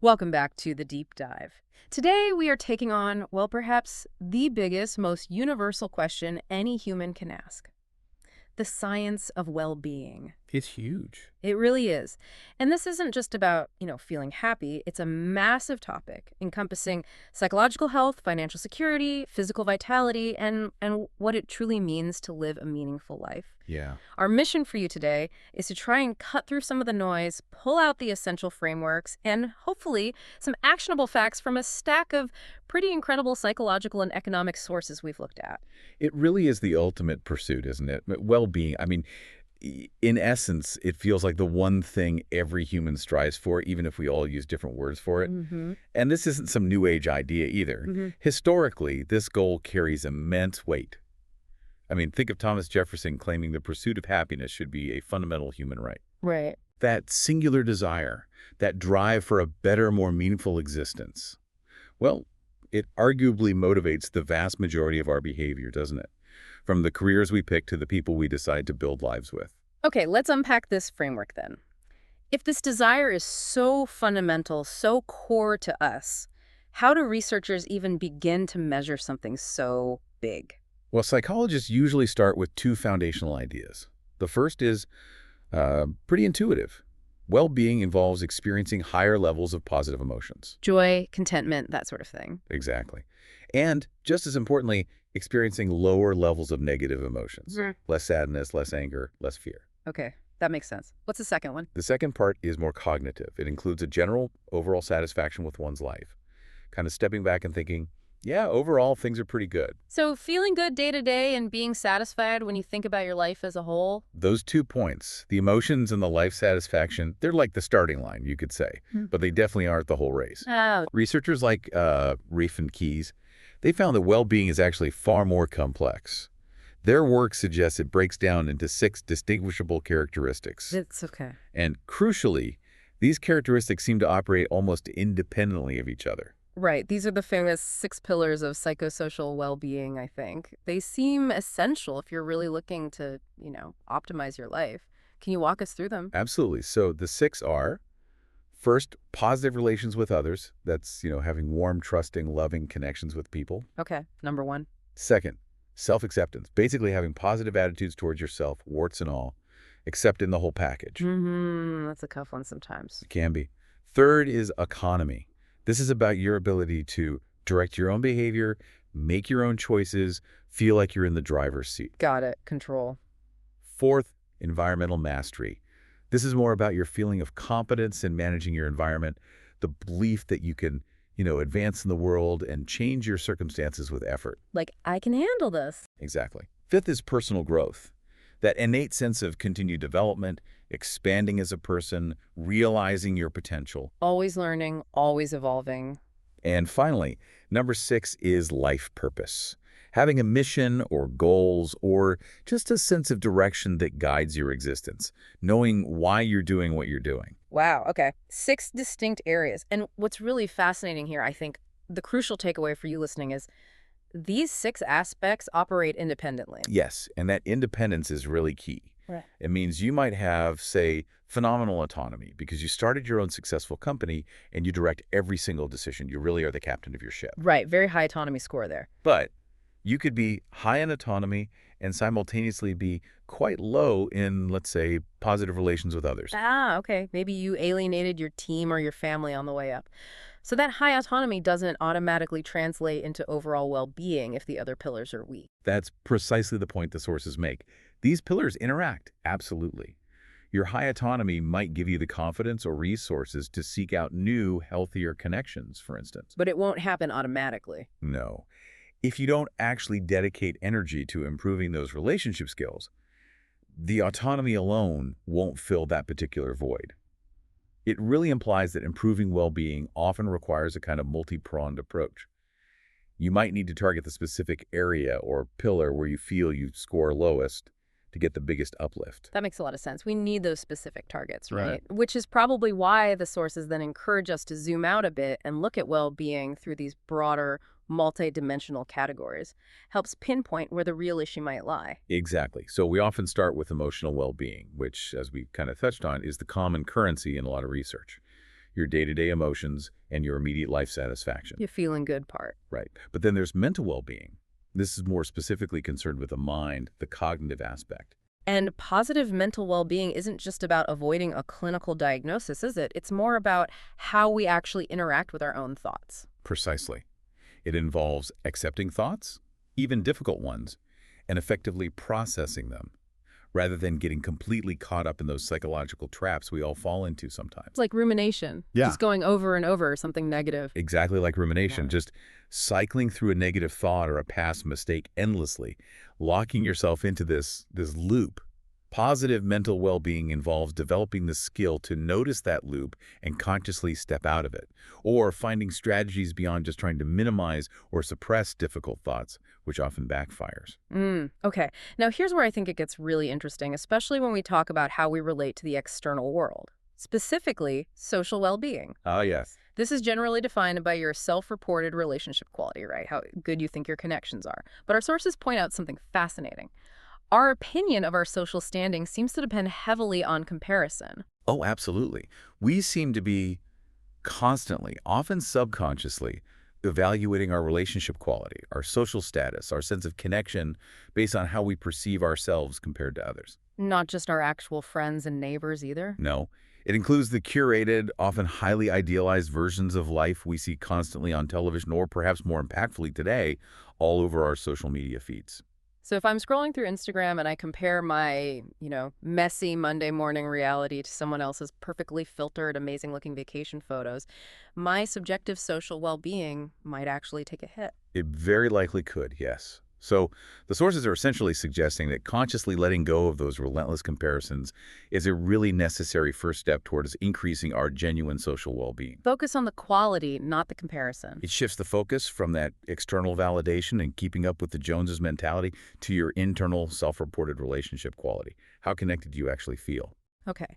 Welcome back to the deep dive. Today we are taking on, well, perhaps the biggest, most universal question any human can ask. The science of well-being. It's huge. It really is. And this isn't just about, feeling happy. It's a massive topic encompassing psychological health, financial security, physical vitality, and what it truly means to live a meaningful life. Yeah. Our mission for you today is to try and cut through some of the noise, pull out the essential frameworks, and hopefully some actionable facts from a stack of pretty incredible psychological and economic sources we've looked at. It really is the ultimate pursuit, isn't it? Well-being. I mean, in essence, it feels like the one thing every human strives for, even if we all use different words for it. And this isn't some new age idea either. Historically, this goal carries immense weight. I mean, think of Thomas Jefferson claiming the pursuit of happiness should be a fundamental human right. Right. That singular desire, that drive for a better, more meaningful existence, well, it arguably motivates the vast majority of our behavior, doesn't it? From the careers we pick to the people we decide to build lives with. Okay, let's unpack this framework then. If this desire is so fundamental, so core to us, how do researchers even begin to measure something so big? Well, psychologists usually start with two foundational ideas. The first is pretty intuitive. Well-being involves experiencing higher levels of positive emotions. Joy, contentment, that sort of thing. Exactly. And just as importantly, experiencing lower levels of negative emotions. Less sadness, less anger, less fear. Okay, that makes sense. What's the second one? The second part is more cognitive. It includes a general overall satisfaction with one's life. Kind of stepping back and thinking, yeah, overall, things are pretty good. So feeling good day to day and being satisfied when you think about your life as a whole? Those 2 points, the emotions and the life satisfaction, they're like the starting line, you could say. But they definitely aren't the whole race. Oh. Researchers like Reif and Keyes, they found that well-being is actually far more complex. Their work suggests it breaks down into 6 distinguishable characteristics. It's okay. And crucially, these characteristics seem to operate almost independently of each other. Right. These are the famous 6 pillars of psychosocial well-being, I think. They seem essential if you're really looking to, optimize your life. Can you walk us through them? Absolutely. So the 6 are, first, positive relations with others. That's, having warm, trusting, loving connections with people. Okay. Number 1. Second, self-acceptance. Basically having positive attitudes towards yourself, warts and all, accepting the whole package. That's a tough one sometimes. It can be. Third is autonomy. This is about your ability to direct your own behavior, make your own choices, feel like you're in the driver's seat. Got it. Control. Fourth, environmental mastery. This is more about your feeling of competence in managing your environment, the belief that you can, advance in the world and change your circumstances with effort. Like, I can handle this. Exactly. Fifth is personal growth. That innate sense of continued development, expanding as a person, realizing your potential. Always learning, always evolving. And finally, number 6 is life purpose. Having a mission or goals or just a sense of direction that guides your existence, knowing why you're doing what you're doing. Wow, okay. 6 distinct areas. And what's really fascinating here, I think, the crucial takeaway for you listening is these 6 aspects operate independently. Yes, and that independence is really key. Right. It means you might have, say, phenomenal autonomy because you started your own successful company and you direct every single decision. You really are the captain of your ship. Right, very high autonomy score there. But you could be high in autonomy and simultaneously be quite low in, let's say, positive relations with others. Ah, okay. Maybe you alienated your team or your family on the way up. So that high autonomy doesn't automatically translate into overall well-being if the other pillars are weak. That's precisely the point the sources make. These pillars interact, absolutely. Your high autonomy might give you the confidence or resources to seek out new, healthier connections, for instance. But it won't happen automatically. No. If you don't actually dedicate energy to improving those relationship skills, the autonomy alone won't fill that particular void. It really implies that improving well-being often requires a kind of multi-pronged approach. You might need to target the specific area or pillar where you feel you score lowest to get the biggest uplift. That makes a lot of sense. We need those specific targets, right? Which is probably why the sources then encourage us to zoom out a bit and look at well-being through these broader, multi-dimensional categories. Helps pinpoint where the real issue might lie. Exactly. So we often start with emotional well-being, which, as we kind of touched on, is the common currency in a lot of research. your day-to-day emotions, and your immediate life satisfaction. You feeling good part. Right. But then there's mental well-being. This is more specifically concerned with the mind, the cognitive aspect. And positive mental well-being isn't just about avoiding a clinical diagnosis, is it? It's more about how we actually interact with our own thoughts. Precisely. It involves accepting thoughts, even difficult ones, and effectively processing them, rather than getting completely caught up in those psychological traps we all fall into sometimes. It's like rumination. Yeah. Just going over and over something negative. Exactly like rumination, Yeah. just cycling through a negative thought or a past mistake endlessly, locking yourself into this loop. Positive mental well-being involves developing the skill to notice that loop and consciously step out of it, or finding strategies beyond just trying to minimize or suppress difficult thoughts, which often backfires. Okay. Now here's where I think it gets really interesting, especially when we talk about how we relate to the external world, specifically social well-being. Ah, yes. This is generally defined by your self-reported relationship quality, right? How good you think your connections are. But our sources point out something fascinating. Our opinion of our social standing seems to depend heavily on comparison. Oh, absolutely. We seem to be constantly, often subconsciously, evaluating our relationship quality, our social status, our sense of connection based on how we perceive ourselves compared to others. Not just our actual friends and neighbors either. No, it includes the curated, often highly idealized versions of life we see constantly on television, or perhaps more impactfully today, all over our social media feeds. So if I'm scrolling through Instagram and I compare my, messy Monday morning reality to someone else's perfectly filtered, amazing-looking vacation photos, my subjective social well-being might actually take a hit. It very likely could, yes. So the sources are essentially suggesting that consciously letting go of those relentless comparisons is a really necessary first step towards increasing our genuine social well-being. Focus on the quality, not the comparison. It shifts the focus from that external validation and keeping up with the Joneses mentality to your internal self-reported relationship quality. How connected do you actually feel? Okay.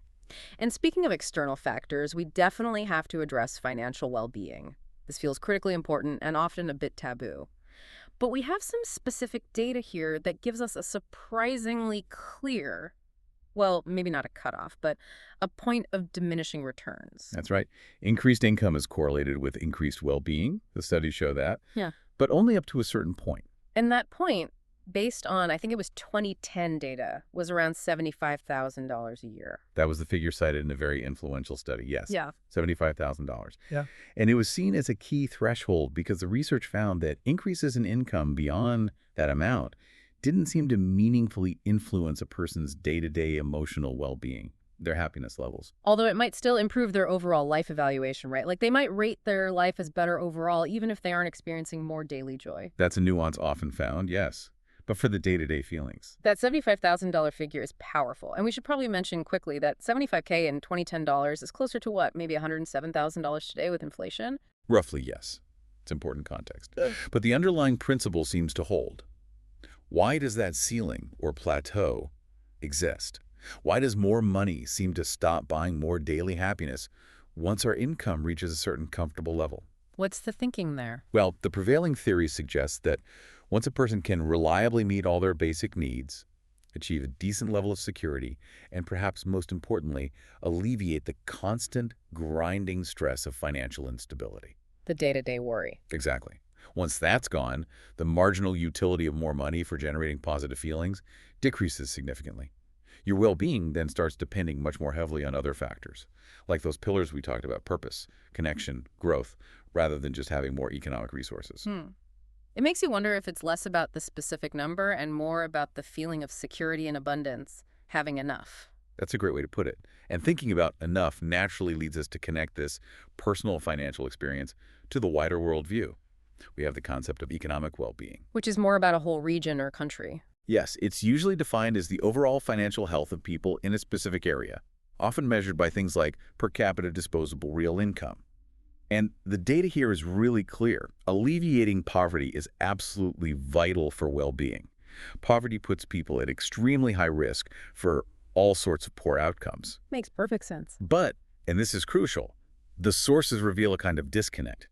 And speaking of external factors, we definitely have to address financial well-being. This feels critically important and often a bit taboo. But we have some specific data here that gives us a surprisingly clear, well, maybe not a cutoff, but a point of diminishing returns. That's right. Increased income is correlated with increased well-being. The studies show that. Yeah. But only up to a certain point. And that point, based on, I think it was 2010 data, was around $75,000 a year. That was the figure cited in a very influential study, yes. Yeah. $75,000. Yeah. And it was seen as a key threshold because the research found that increases in income beyond that amount didn't seem to meaningfully influence a person's day-to-day emotional well-being, their happiness levels. Although it might still improve their overall life evaluation, right? Like they might rate their life as better overall, even if they aren't experiencing more daily joy. That's a nuance often found, yes. But for the day-to-day feelings. That $75,000 figure is powerful. And we should probably mention quickly that $75K in 2010 is closer to what, maybe $107,000 today with inflation? Roughly, yes. It's important context. But the underlying principle seems to hold. Why does that ceiling or plateau exist? Why does more money seem to stop buying more daily happiness once our income reaches a certain comfortable level? What's the thinking there? Well, the prevailing theory suggests that once a person can reliably meet all their basic needs, achieve a decent level of security, and perhaps most importantly, alleviate the constant grinding stress of financial instability. The day-to-day worry. Exactly. Once that's gone, the marginal utility of more money for generating positive feelings decreases significantly. Your well-being then starts depending much more heavily on other factors, like those pillars we talked about: purpose, connection, growth, rather than just having more economic resources. It makes you wonder if it's less about the specific number and more about the feeling of security and abundance, having enough. That's a great way to put it. And thinking about enough naturally leads us to connect this personal financial experience to the wider worldview. We have the concept of economic well-being, Which is more about a whole region or country. Yes, it's usually defined as the overall financial health of people in a specific area, often measured by things like per capita disposable real income. And the data here is really clear. Alleviating poverty is absolutely vital for well-being. Poverty puts people at extremely high risk for all sorts of poor outcomes. Makes perfect sense. But, and this is crucial, the sources reveal a kind of disconnect.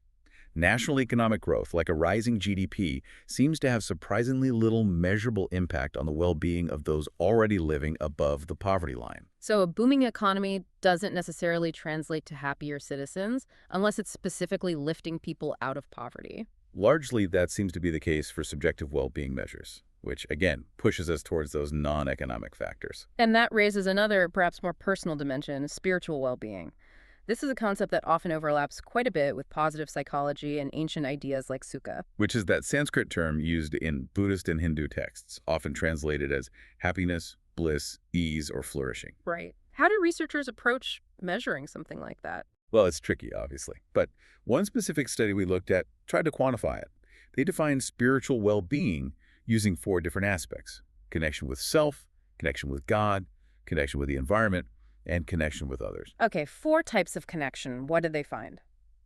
National economic growth, like a rising GDP, seems to have surprisingly little measurable impact on the well-being of those already living above the poverty line. So a booming economy doesn't necessarily translate to happier citizens unless it's specifically lifting people out of poverty. Largely, that seems to be the case for subjective well-being measures, which, again, pushes us towards those non-economic factors. And that raises another, perhaps more personal dimension, spiritual well-being. This is a concept that often overlaps quite a bit with positive psychology and ancient ideas like sukha. Which is that Sanskrit term used in Buddhist and Hindu texts, often translated as happiness, bliss, ease, or flourishing. Right. How do researchers approach measuring something like that? Well, it's tricky, obviously. But one specific study we looked at tried to quantify it. They defined spiritual well-being using 4 different aspects: connection with self, connection with God, connection with the environment, and connection with others. Okay, 4 types of connection. What did they find?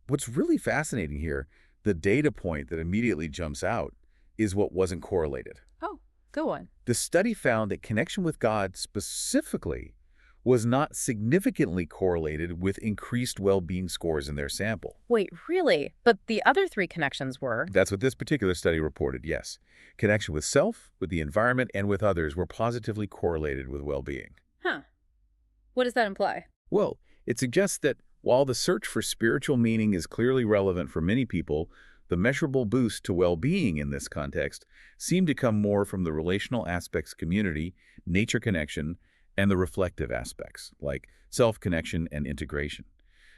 What's really fascinating here, the data point that immediately jumps out, is what wasn't correlated. Oh, go on. The study found that connection with God specifically was not significantly correlated with increased well-being scores in their sample. Wait, really? But the other 3 connections were? That's what this particular study reported, yes. Connection with self, with the environment, and with others were positively correlated with well-being. Huh. What does that imply? Well, it suggests that while the search for spiritual meaning is clearly relevant for many people, the measurable boost to well-being in this context seemed to come more from the relational aspects: community, nature connection, and the reflective aspects, like self-connection and integration.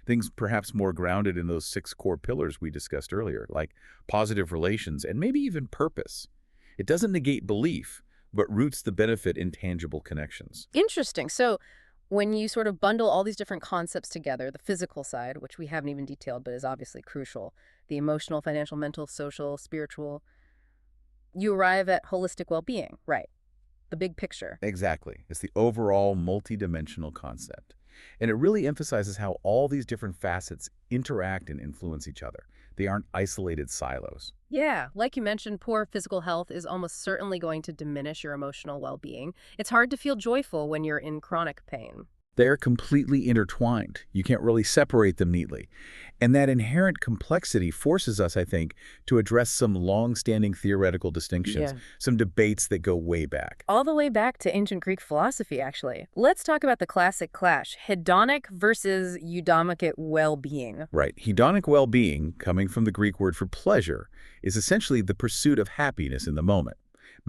Things perhaps more grounded in those 6 core pillars we discussed earlier, like positive relations and maybe even purpose. It doesn't negate belief, but roots the benefit in tangible connections. Interesting. So when you sort of bundle all these different concepts together, the physical side, which we haven't even detailed but is obviously crucial, the emotional, financial, mental, social, spiritual, you arrive at holistic well-being, right? The big picture. Exactly. It's the overall multidimensional concept. And it really emphasizes how all these different facets interact and influence each other. They aren't isolated silos. Yeah, like you mentioned, poor physical health is almost certainly going to diminish your emotional well-being. It's hard to feel joyful when you're in chronic pain. They're completely intertwined. You can't really separate them neatly. And that inherent complexity forces us, I think, to address some long-standing theoretical distinctions, some debates that go way back. All the way back to ancient Greek philosophy, actually. Let's talk about the classic clash, hedonic versus eudaimotic well-being. Right. Hedonic well-being, coming from the Greek word for pleasure, is essentially the pursuit of happiness in the moment,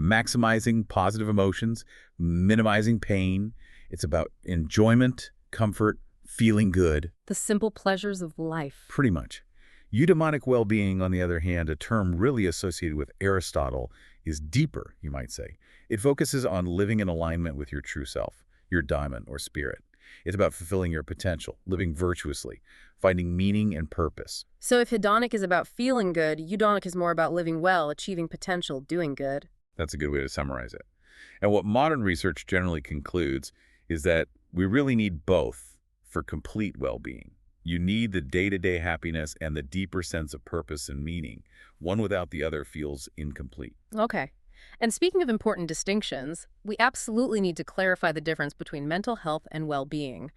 maximizing positive emotions, minimizing pain. It's about enjoyment, comfort, feeling good. The simple pleasures of life. Pretty much. Eudaimotic well-being, on the other hand, a term really associated with Aristotle, is deeper, you might say. It focuses on living in alignment with your true self, your daimon or spirit. It's about fulfilling your potential, living virtuously, finding meaning and purpose. So if hedonic is about feeling good, eudaimotic is more about living well, achieving potential, doing good. That's a good way to summarize it. And what modern research generally concludes is that we really need both for complete well-being. You need the day-to-day happiness and the deeper sense of purpose and meaning. One without the other feels incomplete. Okay. And speaking of important distinctions, we absolutely need to clarify the difference between mental health and well-being.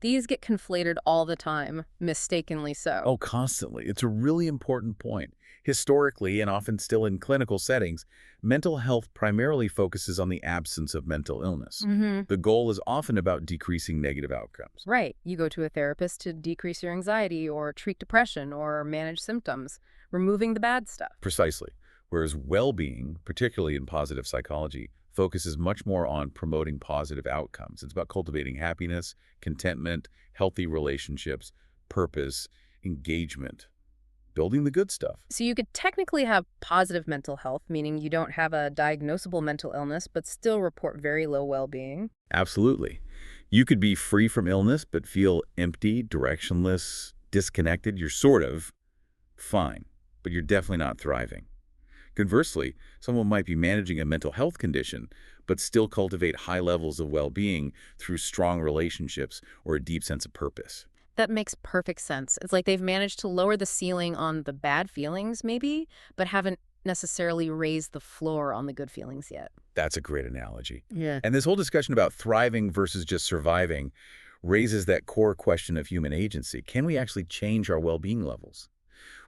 These get conflated all the time, mistakenly so. Oh, constantly. It's a really important point. Historically, and often still in clinical settings, mental health primarily focuses on the absence of mental illness. The goal is often about decreasing negative outcomes. Right. You go to a therapist to decrease your anxiety or treat depression or manage symptoms, removing the bad stuff. Precisely. Whereas well-being, particularly in positive psychology, focuses much more on promoting positive outcomes. It's about cultivating happiness, contentment, healthy relationships, purpose, engagement, building the good stuff. So you could technically have positive mental health, meaning you don't have a diagnosable mental illness, but still report very low well-being. Absolutely. You could be free from illness, but feel empty, directionless, disconnected. You're sort of fine, but you're definitely not thriving. Conversely, someone might be managing a mental health condition, but still cultivate high levels of well-being through strong relationships or a deep sense of purpose. That makes perfect sense. It's like they've managed to lower the ceiling on the bad feelings, maybe, but haven't necessarily raised the floor on the good feelings yet. That's a great analogy. Yeah. And this whole discussion about thriving versus just surviving raises that core question of human agency. Can we actually change our well-being levels?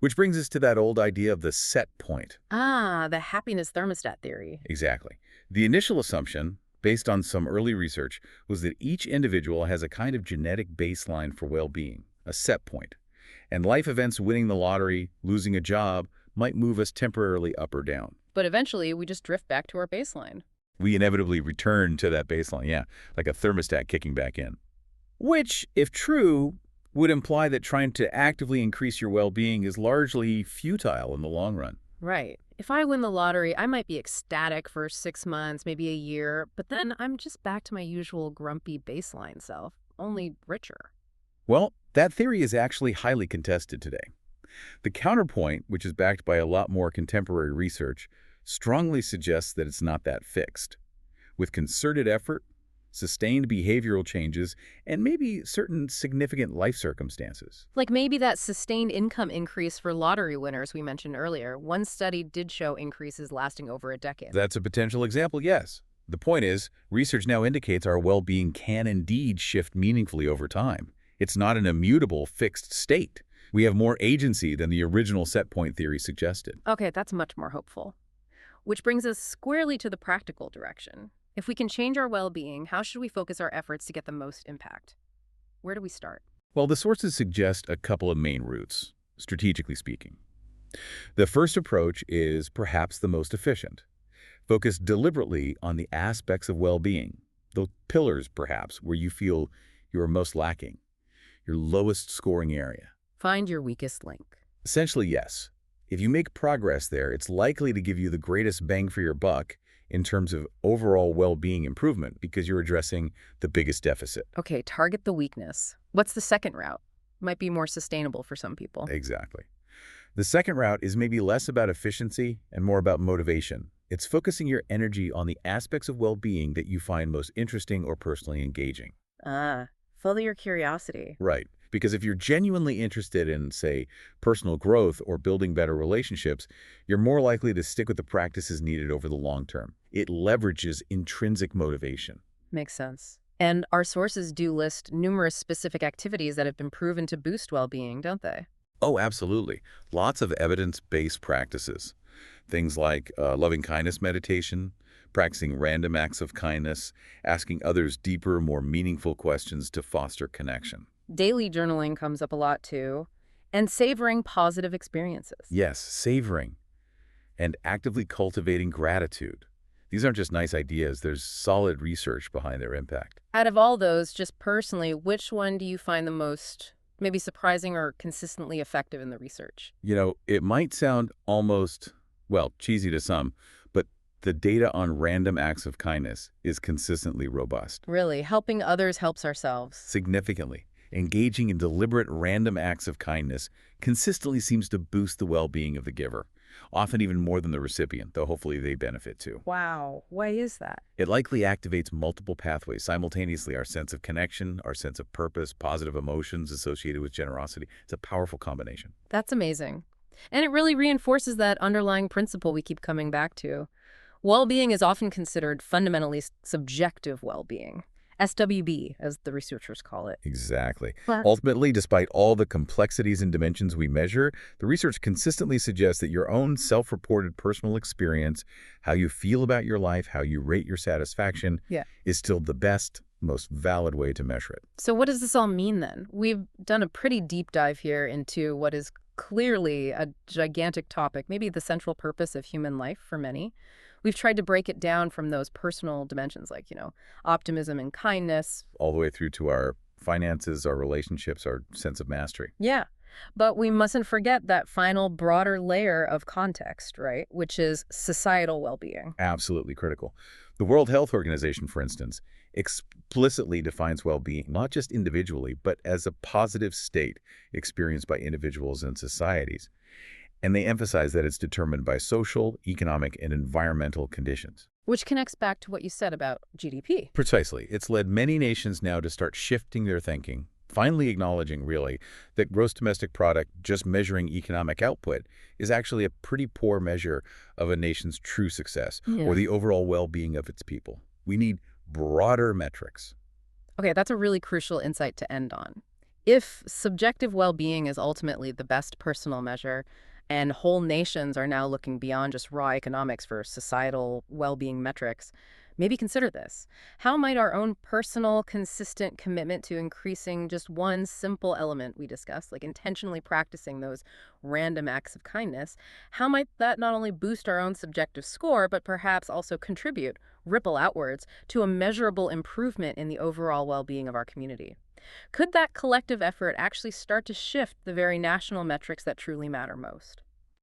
Which brings us to that old idea of the set point. Ah, the happiness thermostat theory. Exactly. The initial assumption, based on some early research, was that each individual has a kind of genetic baseline for well-being, a set point. And life events, winning the lottery, losing a job, might move us temporarily up or down. But eventually, we just drift back to our baseline. We inevitably return to that baseline, yeah, like a thermostat kicking back in. Which, if true, would imply that trying to actively increase your well-being is largely futile in the long run. Right. If I win the lottery, I might be ecstatic for 6 months, maybe a year, but then I'm just back to my usual grumpy baseline self, only richer. Well, that theory is actually highly contested today. The counterpoint, which is backed by a lot more contemporary research, strongly suggests that it's not that fixed. With concerted effort, sustained behavioral changes, and maybe certain significant life circumstances. Like maybe that sustained income increase for lottery winners we mentioned earlier. One study did show increases lasting over a decade. That's a potential example, yes. The point is, research now indicates our well-being can indeed shift meaningfully over time. It's not an immutable, fixed state. We have more agency than the original set point theory suggested. Okay, that's much more hopeful. Which brings us squarely to the practical direction. If we can change our well-being, how should we focus our efforts to get the most impact? Where do we start? Well, the sources suggest a couple of main routes, strategically speaking. The first approach is perhaps the most efficient. Focus deliberately on the aspects of well-being, those pillars, perhaps, where you feel you are most lacking, your lowest scoring area. Find your weakest link. Essentially, yes. If you make progress there, it's likely to give you the greatest bang for your buck in terms of overall well-being improvement because you're addressing the biggest deficit. Okay, target the weakness. What's the second route? Might be more sustainable for some people. Exactly. The second route is maybe less about efficiency and more about motivation. It's focusing your energy on the aspects of well-being that you find most interesting or personally engaging. Ah, follow your curiosity. Right. Because if you're genuinely interested in, say, personal growth or building better relationships, you're more likely to stick with the practices needed over the long term. It leverages intrinsic motivation. Makes sense. And our sources do list numerous specific activities that have been proven to boost well-being, don't they? Oh, absolutely. Lots of evidence-based practices. Things like loving-kindness meditation, practicing random acts of kindness, asking others deeper, more meaningful questions to foster connection. Daily journaling comes up a lot too, and savoring positive experiences. Yes, savoring and actively cultivating gratitude. These aren't just nice ideas. There's solid research behind their impact. Out of all those, just personally, which one do you find the most maybe surprising or consistently effective in the research? You know, it might sound almost, well, cheesy to some, but the data on random acts of kindness is consistently robust. Really, helping others helps ourselves. Significantly. Engaging in deliberate random acts of kindness consistently seems to boost the well-being of the giver, often even more than the recipient, though hopefully they benefit too. Wow, why is that? It likely activates multiple pathways simultaneously: our sense of connection, our sense of purpose, positive emotions associated with generosity. It's a powerful combination. That's amazing. And it really reinforces that underlying principle we keep coming back to. Well-being is often considered fundamentally subjective well-being. SWB, as the researchers call it. Exactly. But Ultimately, despite all the complexities and dimensions we measure, the research consistently suggests that your own self-reported personal experience, how you feel about your life, how you rate your satisfaction, is still the best, most valid way to measure it. So what does this all mean then? We've done a pretty deep dive here into what is clearly a gigantic topic, maybe the central purpose of human life for many. We've tried to break it down from those personal dimensions like, optimism and kindness. All the way through to our finances, our relationships, our sense of mastery. Yeah, but we mustn't forget that final broader layer of context, right? Which is societal well-being. Absolutely critical. The World Health Organization, for instance, explicitly defines well-being not just individually, but as a positive state experienced by individuals and societies. And they emphasize that it's determined by social, economic, and environmental conditions. Which connects back to what you said about GDP. Precisely. It's led many nations now to start shifting their thinking, finally acknowledging, really, that gross domestic product, just measuring economic output, is actually a pretty poor measure of a nation's true success or the overall well-being of its people. We need broader metrics. Okay, that's a really crucial insight to end on. If subjective well-being is ultimately the best personal measure, and whole nations are now looking beyond just raw economics for societal well-being metrics, maybe consider this. How might our own personal, consistent commitment to increasing just one simple element we discussed, like intentionally practicing those random acts of kindness, how might that not only boost our own subjective score, but perhaps also contribute, ripple outwards, to a measurable improvement in the overall well-being of our community? Could that collective effort actually start to shift the very national metrics that truly matter most?